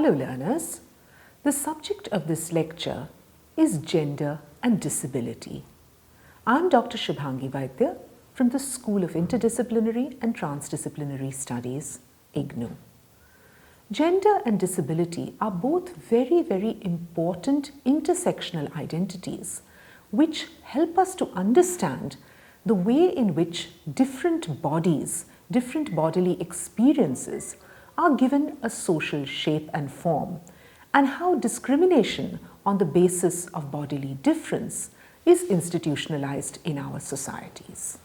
Hello learners, the subject of this lecture is gender and disability. I am Dr. Shubhangi Vaidya from the School of Interdisciplinary and Transdisciplinary Studies, IGNOU. Gender and disability are both very important intersectional identities which help us to understand the way in which different bodies, different bodily experiences are given a social shape and form, and how discrimination on the basis of bodily difference is institutionalized in our societies.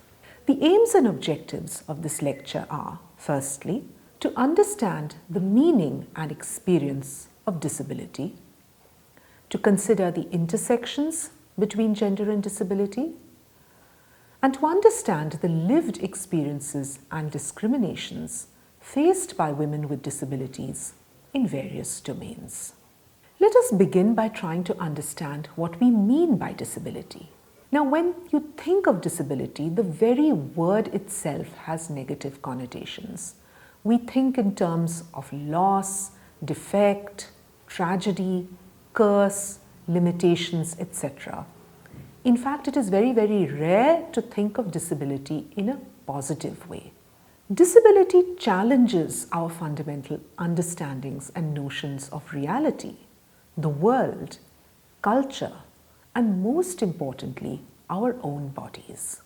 The aims and objectives of this lecture are, firstly, to understand the meaning and experience of disability, to consider the intersections between gender and disability, and to understand the lived experiences and discriminations faced by women with disabilities in various domains. Let us begin by trying to understand what we mean by disability. Now, when you think of disability, the very word itself has negative connotations. We think in terms of loss, defect, tragedy, curse, limitations, etc. In fact, it is very rare to think of disability in a positive way. Disability challenges our fundamental understandings and notions of reality, the world, culture, and most importantly, our own bodies.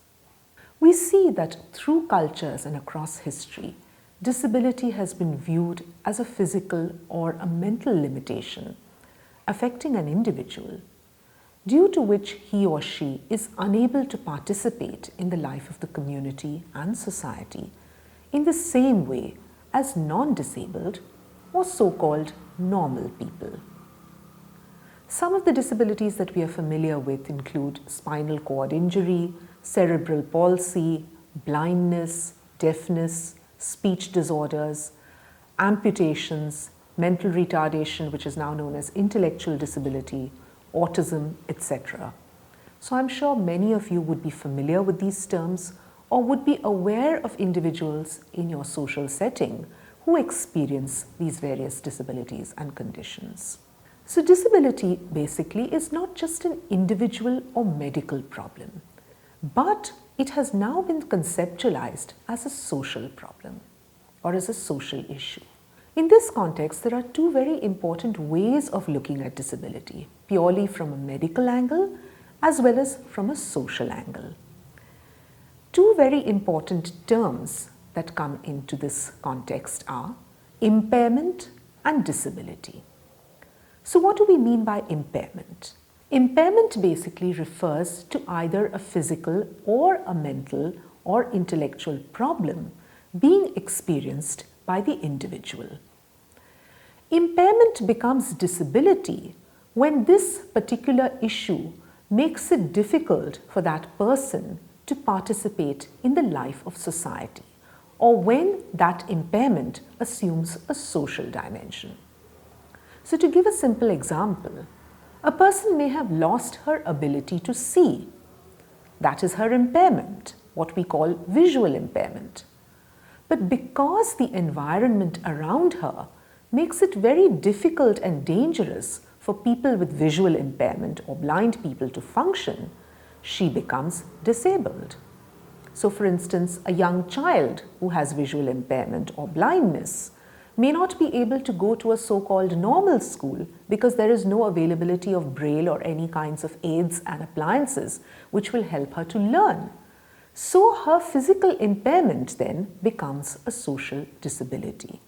We see that through cultures and across history, disability has been viewed as a physical or a mental limitation affecting an individual, due to which he or she is unable to participate in the life of the community and society in the same way as non-disabled or so-called normal people. Some of the disabilities that we are familiar with include spinal cord injury, cerebral palsy, blindness, deafness, speech disorders, amputations, mental retardation, which is now known as intellectual disability, autism, etc. So I'm sure many of you would be familiar with these terms or would be aware of individuals in your social setting who experience these various disabilities and conditions. So disability basically is not just an individual or medical problem, but it has now been conceptualized as a social problem or as a social issue. In this context, there are two very important ways of looking at disability, purely from a medical angle as well as from a social angle. Two very important terms that come into this context are impairment and disability. So what do we mean by impairment? Impairment basically refers to either a physical or a mental or intellectual problem being experienced by the individual. Impairment becomes disability when this particular issue makes it difficult for that person to participate in the life of society, or when that impairment assumes a social dimension. So to give a simple example, a person may have lost her ability to see. That is her impairment, what we call visual impairment. But because the environment around her makes it very difficult and dangerous for people with visual impairment or blind people to function, she becomes disabled. So for instance, a young child who has visual impairment or blindness may not be able to go to a so-called normal school because there is no availability of braille or any kinds of aids and appliances which will help her to learn. So her physical impairment then becomes a social disability.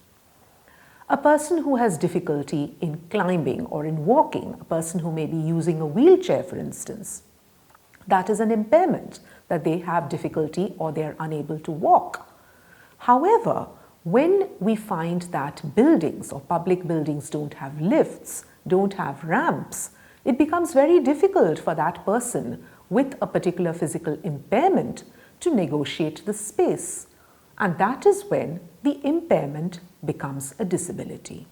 A person who has difficulty in climbing or in walking, a person who may be using a wheelchair for instance, that is an impairment, that they have difficulty or they are unable to walk. However, when we find that buildings or public buildings don't have lifts, don't have ramps, it becomes very difficult for that person with a particular physical impairment to negotiate the space. And that is when the impairment becomes a disability.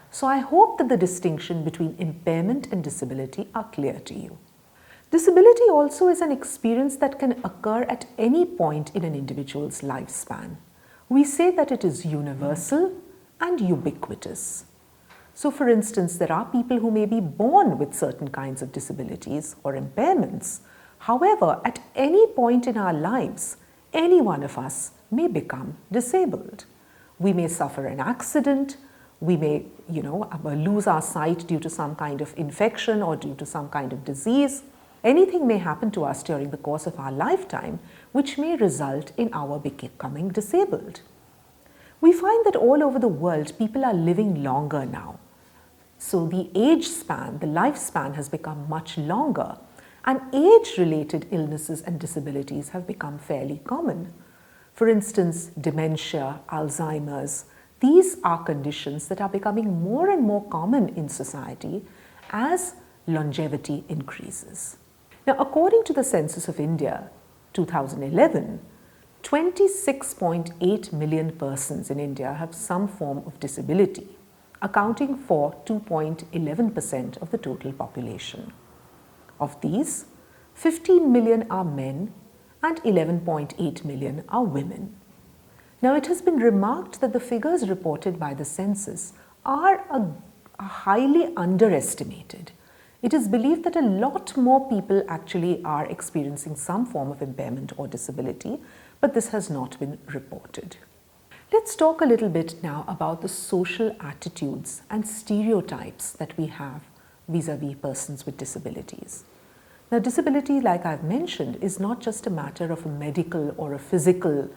So I hope that the distinction between impairment and disability are clear to you. Disability also is an experience that can occur at any point in an individual's lifespan. We say that it is universal and ubiquitous. So for instance, there are people who may be born with certain kinds of disabilities or impairments. However, at any point in our lives, any one of us may become disabled. We may suffer an accident, we may, lose our sight due to some kind of infection or due to some kind of disease. Anything may happen to us during the course of our lifetime, which may result in our becoming disabled. We find that all over the world, people are living longer now. So the age span, the lifespan has become much longer, and age-related illnesses and disabilities have become fairly common. For instance, dementia, Alzheimer's, these are conditions that are becoming more and more common in society as longevity increases. Now, according to the Census of India, 2011, 26.8 million persons in India have some form of disability, accounting for 2.11% of the total population. Of these, 15 million are men and 11.8 million are women. Now, it has been remarked that the figures reported by the census are highly underestimated. It is believed that a lot more people actually are experiencing some form of impairment or disability, but this has not been reported. Let's talk a little bit now about the social attitudes and stereotypes that we have vis-a-vis persons with disabilities. Now, disability, like I've mentioned, is not just a matter of a medical or a physical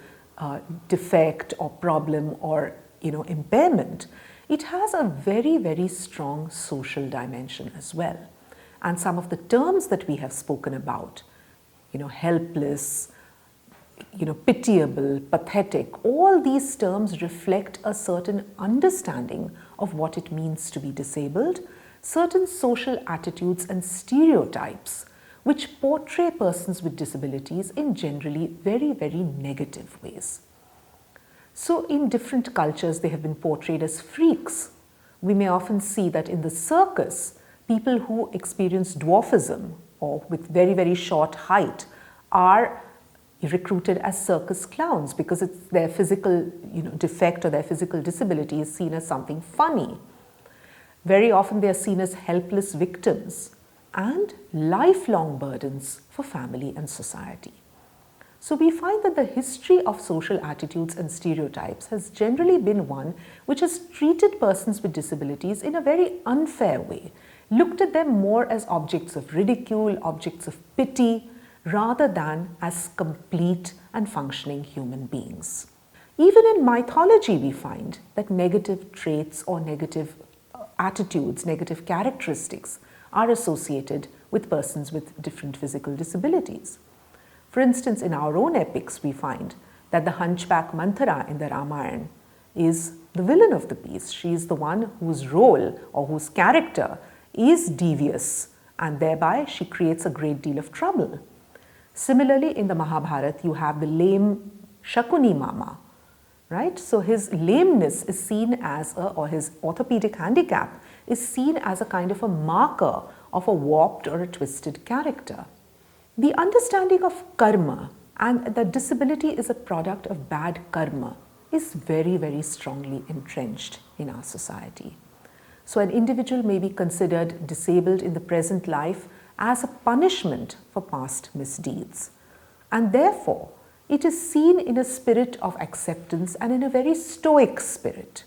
defect or problem or impairment. It has a very, very strong social dimension as well. And some of the terms that we have spoken about, helpless, pitiable, pathetic, all these terms reflect a certain understanding of what it means to be disabled, certain social attitudes and stereotypes which portray persons with disabilities in generally very, very negative ways. So in different cultures, they have been portrayed as freaks. We may often see that in the circus, people who experience dwarfism or with very, very short height are recruited as circus clowns because it's their physical defect or their physical disability is seen as something funny. Very often they are seen as helpless victims and lifelong burdens for family and society. So we find that the history of social attitudes and stereotypes has generally been one which has treated persons with disabilities in a very unfair way, looked at them more as objects of ridicule, objects of pity, rather than as complete and functioning human beings. Even in mythology, we find that negative traits or negative attitudes, negative characteristics are associated with persons with different physical disabilities. For instance, in our own epics, we find that the hunchback Manthara in the Ramayana is the villain of the piece. She is the one whose role or whose character is devious, and thereby she creates a great deal of trouble. Similarly, in the Mahabharata, you have the lame Shakuni Mama, right? So his lameness is seen as or his orthopedic handicap is seen as a kind of a marker of a warped or a twisted character. The understanding of karma and that disability is a product of bad karma is very, very strongly entrenched in our society. So an individual may be considered disabled in the present life as a punishment for past misdeeds. And therefore, it is seen in a spirit of acceptance and in a very stoic spirit.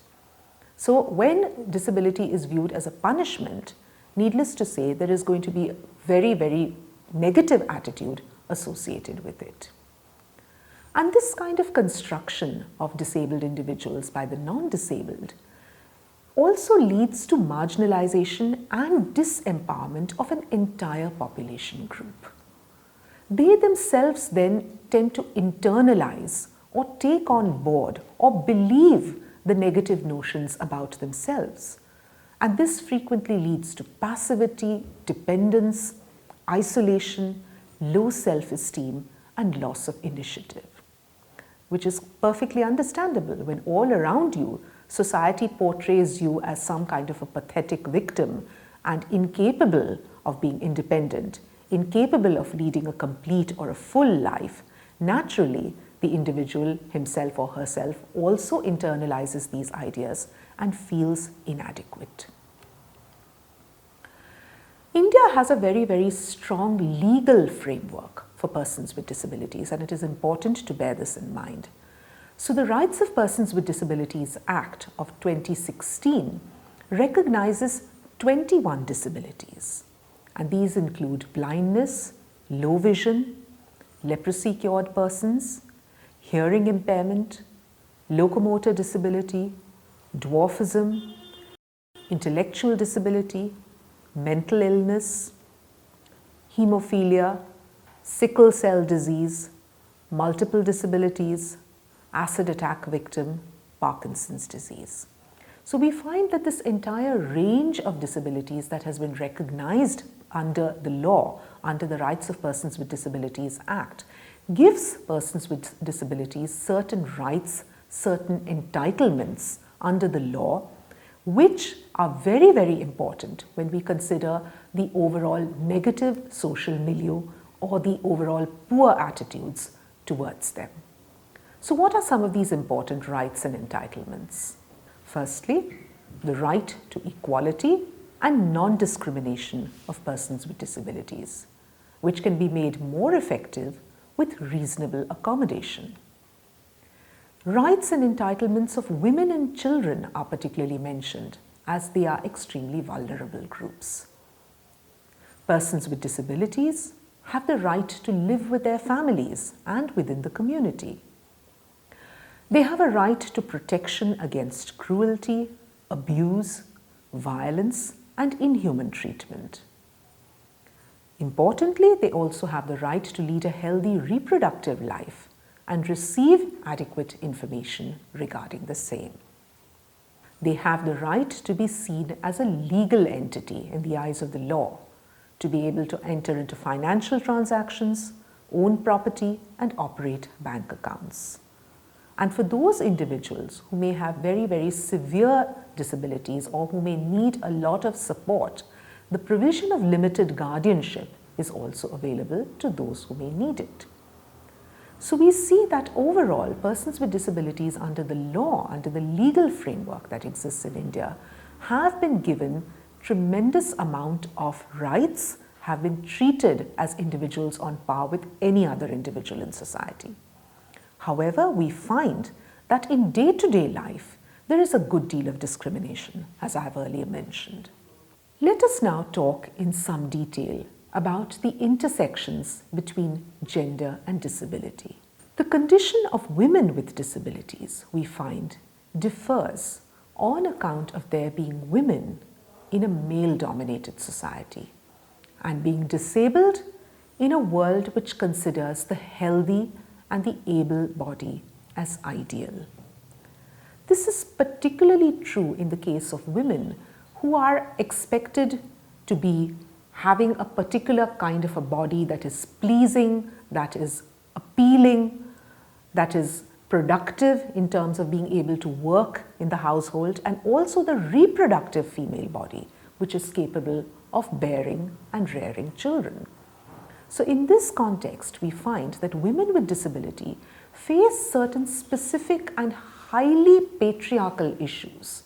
So when disability is viewed as a punishment, needless to say, there is going to be a very, very negative attitude associated with it. And this kind of construction of disabled individuals by the non-disabled also leads to marginalization and disempowerment of an entire population group. They themselves then tend to internalize or take on board or believe the negative notions about themselves. And this frequently leads to passivity, dependence, isolation, low self-esteem, and loss of initiative, which is perfectly understandable when all around you, society portrays you as some kind of a pathetic victim and incapable of being independent, incapable of leading a complete or a full life. Naturally, the individual himself or herself also internalizes these ideas and feels inadequate. India has a very, very strong legal framework for persons with disabilities, and it is important to bear this in mind. So the Rights of Persons with Disabilities Act of 2016 recognizes 21 disabilities, and these include blindness, low vision, leprosy-cured persons, hearing impairment, locomotor disability, dwarfism, intellectual disability, mental illness, hemophilia, sickle cell disease, multiple disabilities, acid attack victim, Parkinson's disease. So we find that this entire range of disabilities that has been recognized under the law, under the Rights of Persons with Disabilities Act, gives persons with disabilities certain rights, certain entitlements under the law, which are very, very important when we consider the overall negative social milieu or the overall poor attitudes towards them. So what are some of these important rights and entitlements? Firstly, the right to equality and non-discrimination of persons with disabilities, which can be made more effective with reasonable accommodation. Rights and entitlements of women and children are particularly mentioned, as they are extremely vulnerable groups. Persons with disabilities have the right to live with their families and within the community. They have a right to protection against cruelty, abuse, violence, and inhuman treatment. Importantly, they also have the right to lead a healthy reproductive life and receive adequate information regarding the same. They have the right to be seen as a legal entity in the eyes of the law, to be able to enter into financial transactions, own property, and operate bank accounts. And for those individuals who may have very, very severe disabilities or who may need a lot of support, the provision of limited guardianship is also available to those who may need it. So we see that overall, persons with disabilities under the law, under the legal framework that exists in India, have been given tremendous amount of rights, have been treated as individuals on par with any other individual in society. However, we find that in day-to-day life, there is a good deal of discrimination, as I have earlier mentioned. Let us now talk in some detail about the intersections between gender and disability. The condition of women with disabilities, we find, differs on account of their being women in a male-dominated society and being disabled in a world which considers the healthy and the able body as ideal. This is particularly true in the case of women who are expected to be having a particular kind of a body that is pleasing, that is appealing, that is productive in terms of being able to work in the household, and also the reproductive female body, which is capable of bearing and rearing children. So in this context, we find that women with disability face certain specific and highly patriarchal issues,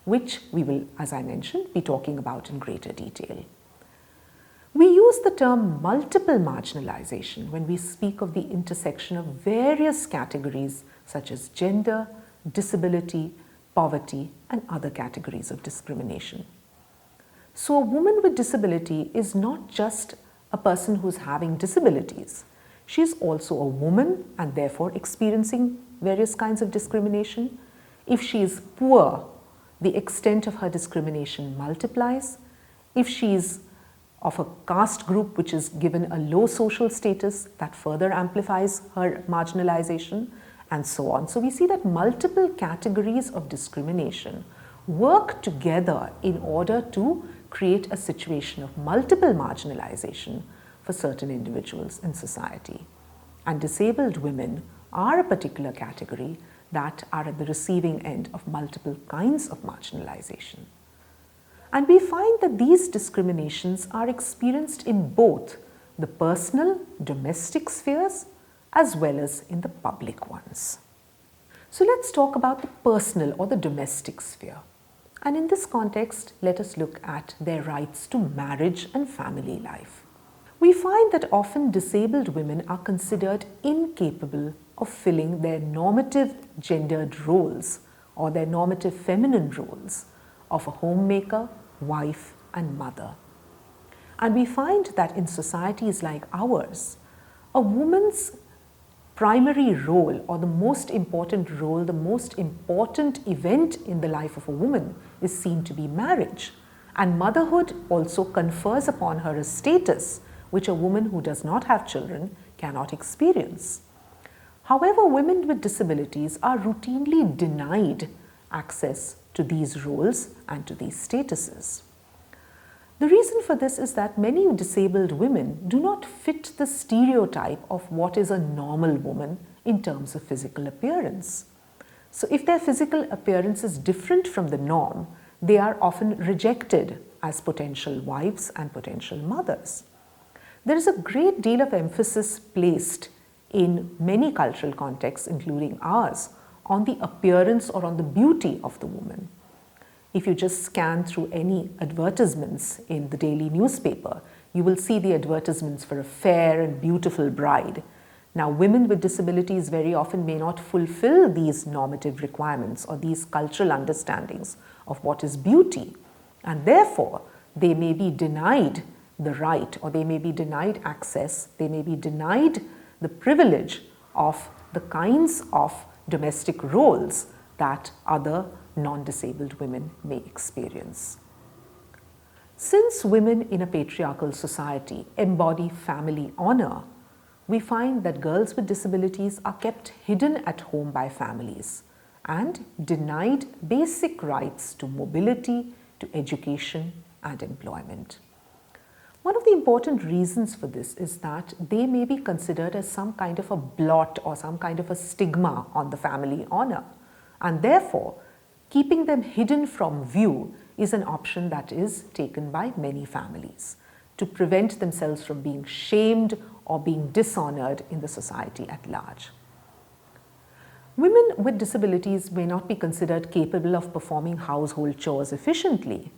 which we will, as I mentioned, be talking about in greater detail. We use the term multiple marginalization when we speak of the intersection of various categories such as gender, disability, poverty, and other categories of discrimination. So a woman with disability is not just a person who's having disabilities. She's also a woman and therefore experiencing various kinds of discrimination. If she is poor, the extent of her discrimination multiplies. If she is of a caste group which is given a low social status, that further amplifies her marginalization, and so on. So we see that multiple categories of discrimination work together in order to create a situation of multiple marginalization for certain individuals in society. And disabled women are a particular category that are at the receiving end of multiple kinds of marginalization. And we find that these discriminations are experienced in both the personal, domestic spheres as well as in the public ones. So let's talk about the personal or the domestic sphere. And in this context, let us look at their rights to marriage and family life. We find that often disabled women are considered incapable of filling their normative gendered roles or their normative feminine roles of a homemaker, wife, and mother. And we find that in societies like ours, a woman's primary role, or the most important role, the most important event in the life of a woman is seen to be marriage. And motherhood also confers upon her a status which a woman who does not have children cannot experience. However, women with disabilities are routinely denied access to these roles and to these statuses. The reason for this is that many disabled women do not fit the stereotype of what is a normal woman in terms of physical appearance. So if their physical appearance is different from the norm, they are often rejected as potential wives and potential mothers. There is a great deal of emphasis placed in many cultural contexts, including ours, on the appearance or on the beauty of the woman. If you just scan through any advertisements in the daily newspaper, you will see the advertisements for a fair and beautiful bride. Now, women with disabilities very often may not fulfill these normative requirements or these cultural understandings of what is beauty, and therefore they may be denied the right, or they may be denied access, they may be denied the privilege of the kinds of domestic roles that other non-disabled women may experience. Since women in a patriarchal society embody family honor, we find that girls with disabilities are kept hidden at home by families and denied basic rights to mobility, to education and employment. One of the important reasons for this is that they may be considered as some kind of a blot or some kind of a stigma on the family honor, and therefore keeping them hidden from view is an option that is taken by many families to prevent themselves from being shamed or being dishonored in the society at large. Women with disabilities may not be considered capable of performing household chores efficiently,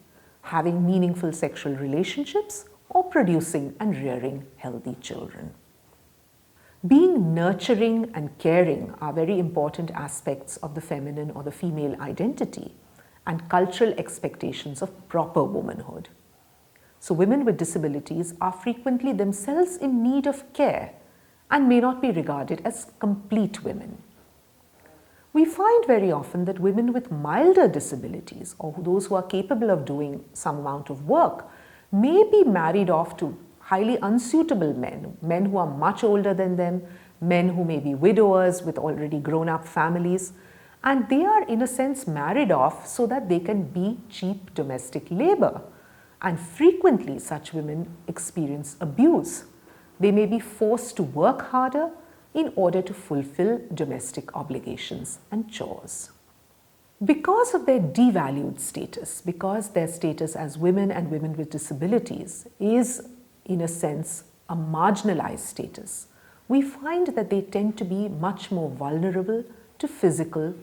having meaningful sexual relationships, or producing and rearing healthy children. Being nurturing and caring are very important aspects of the feminine or the female identity and cultural expectations of proper womanhood. So women with disabilities are frequently themselves in need of care and may not be regarded as complete women. We find very often that women with milder disabilities, or those who are capable of doing some amount of work, may be married off to highly unsuitable men, men who are much older than them, men who may be widowers with already grown-up families, and they are in a sense married off so that they can be cheap domestic labor. And frequently such women experience abuse. They may be forced to work harder in order to fulfill domestic obligations and chores. Because of their devalued status, because their status as women and women with disabilities is, in a sense, a marginalized status, we find that they tend to be much more vulnerable to physical,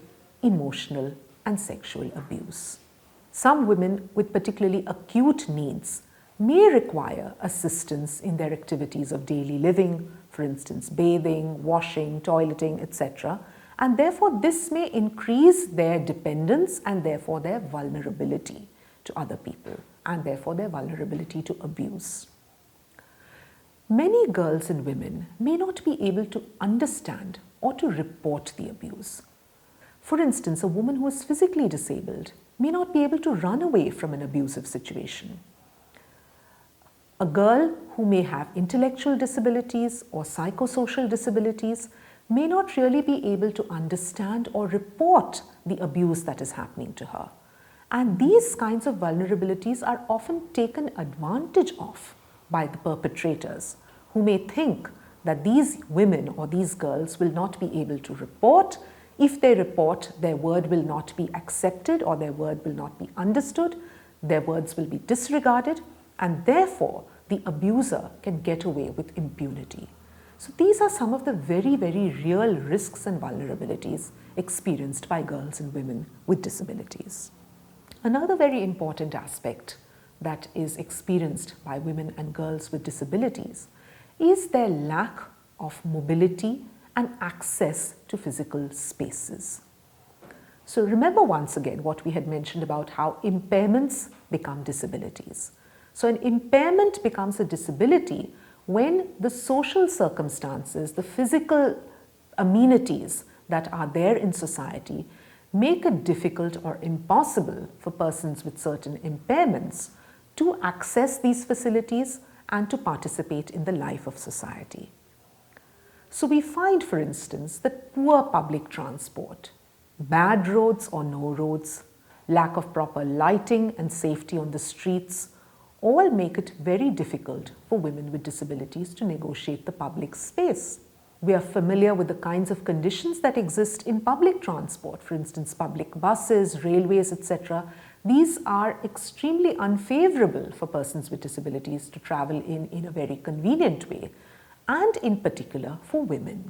emotional, and sexual abuse. Some women with particularly acute needs may require assistance in their activities of daily living, for instance, bathing, washing, toileting, etc., and therefore this may increase their dependence and therefore their vulnerability to other people and therefore their vulnerability to abuse. Many girls and women may not be able to understand or to report the abuse. For instance, a woman who is physically disabled may not be able to run away from an abusive situation. A girl who may have intellectual disabilities or psychosocial disabilities may not really be able to understand or report the abuse that is happening to her. And these kinds of vulnerabilities are often taken advantage of by the perpetrators, who may think that these women or these girls will not be able to report. If they report, their word will not be accepted or their word will not be understood, their words will be disregarded, and therefore the abuser can get away with impunity. So these are some of the very, very real risks and vulnerabilities experienced by girls and women with disabilities. Another very important aspect that is experienced by women and girls with disabilities is their lack of mobility and access to physical spaces. So remember once again what we had mentioned about how impairments become disabilities. So an impairment becomes a disability when the social circumstances, the physical amenities that are there in society make it difficult or impossible for persons with certain impairments to access these facilities and to participate in the life of society. So we find, for instance, that poor public transport, bad roads or no roads, lack of proper lighting and safety on the streets all make it very difficult for women with disabilities to negotiate the public space. We are familiar with the kinds of conditions that exist in public transport, for instance, public buses, railways, etc. These are extremely unfavorable for persons with disabilities to travel in a very convenient way, and in particular for women.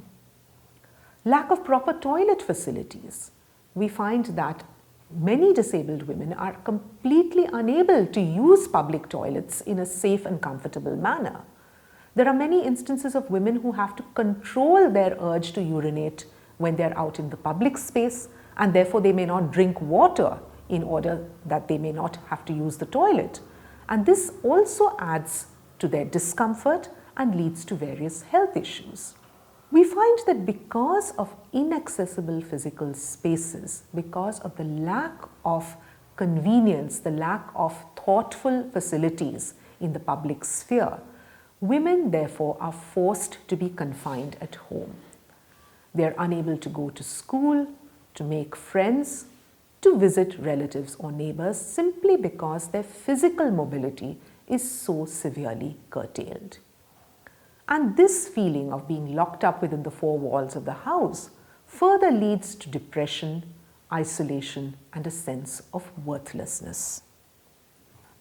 Lack of proper toilet facilities. We find that many disabled women are completely unable to use public toilets in a safe and comfortable manner. There are many instances of women who have to control their urge to urinate when they're out in the public space, and therefore they may not drink water in order that they may not have to use the toilet. And this also adds to their discomfort and leads to various health issues. We find that because of inaccessible physical spaces, because of the lack of convenience, the lack of thoughtful facilities in the public sphere, women therefore are forced to be confined at home. They are unable to go to school, to make friends, to visit relatives or neighbors simply because their physical mobility is so severely curtailed. And this feeling of being locked up within the four walls of the house further leads to depression, isolation, and a sense of worthlessness.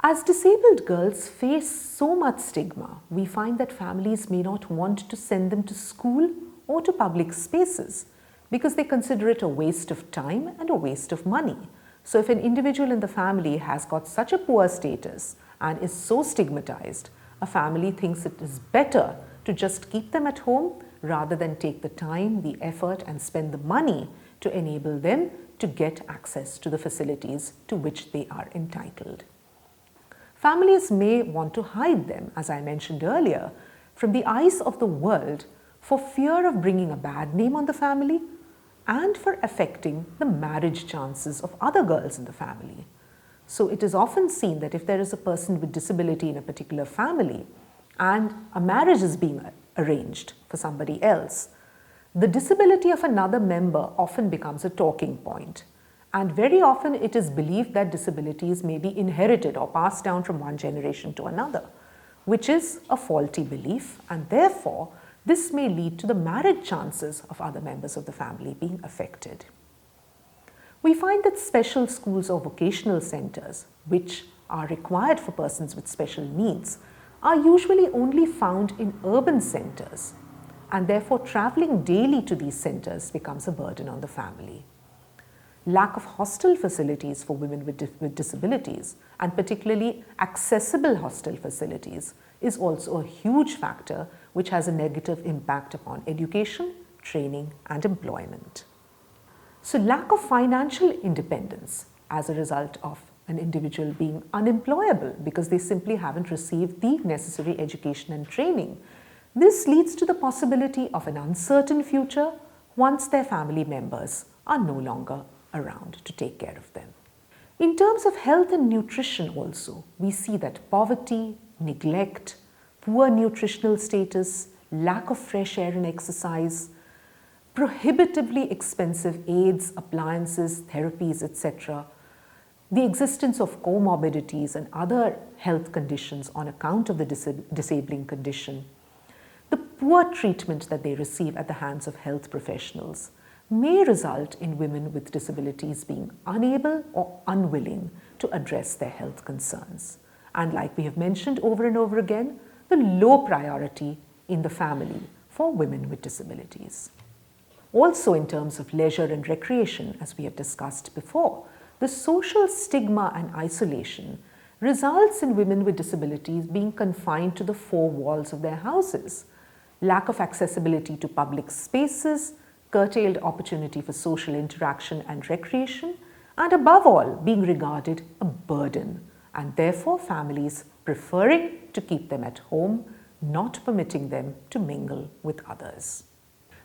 As disabled girls face so much stigma, we find that families may not want to send them to school or to public spaces because they consider it a waste of time and a waste of money. So if an individual in the family has got such a poor status and is so stigmatized, a family thinks it is better to just keep them at home rather than take the time, the effort, and spend the money to enable them to get access to the facilities to which they are entitled. Families may want to hide them, as I mentioned earlier, from the eyes of the world for fear of bringing a bad name on the family and for affecting the marriage chances of other girls in the family. So it is often seen that if there is a person with disability in a particular family and a marriage is being arranged for somebody else, the disability of another member often becomes a talking point. And very often it is believed that disabilities may be inherited or passed down from one generation to another, which is a faulty belief, and therefore this may lead to the marriage chances of other members of the family being affected. We find that special schools or vocational centers, which are required for persons with special needs, are usually only found in urban centers, and therefore traveling daily to these centers becomes a burden on the family. Lack of hostel facilities for women with disabilities, and particularly accessible hostel facilities, is also a huge factor which has a negative impact upon education, training, and employment. So lack of financial independence as a result of an individual being unemployable because they simply haven't received the necessary education and training. This leads to the possibility of an uncertain future once their family members are no longer around to take care of them. In terms of health and nutrition also, we see that poverty, neglect, poor nutritional status, lack of fresh air and exercise, prohibitively expensive aids, appliances, therapies, etc., the existence of comorbidities and other health conditions on account of the disabling condition, the poor treatment that they receive at the hands of health professionals may result in women with disabilities being unable or unwilling to address their health concerns. And like we have mentioned over and over again, the low priority in the family for women with disabilities. Also in terms of leisure and recreation, as we have discussed before, the social stigma and isolation results in women with disabilities being confined to the four walls of their houses, lack of accessibility to public spaces, curtailed opportunity for social interaction and recreation, and above all, being regarded a burden, and therefore families preferring to keep them at home, not permitting them to mingle with others.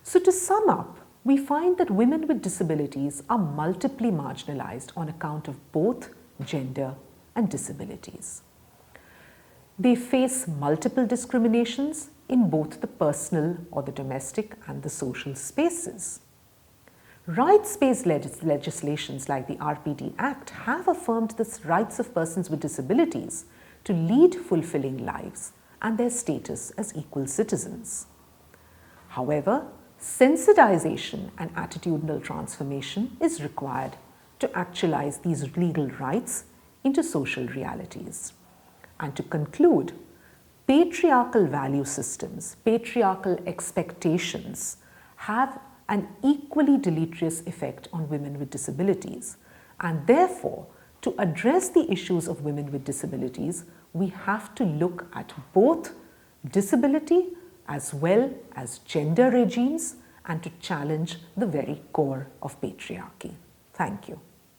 So to sum up, we find that women with disabilities are multiply marginalized on account of both gender and disabilities. They face multiple discriminations in both the personal or the domestic and the social spaces. Rights-based legislations like the RPT Act have affirmed the rights of persons with disabilities to lead fulfilling lives and their status as equal citizens. However, sensitization and attitudinal transformation is required to actualize these legal rights into social realities. And to conclude, patriarchal value systems, patriarchal expectations have an equally deleterious effect on women with disabilities. And therefore, to address the issues of women with disabilities, we have to look at both disability as well as gender regimes and to challenge the very core of patriarchy. Thank you.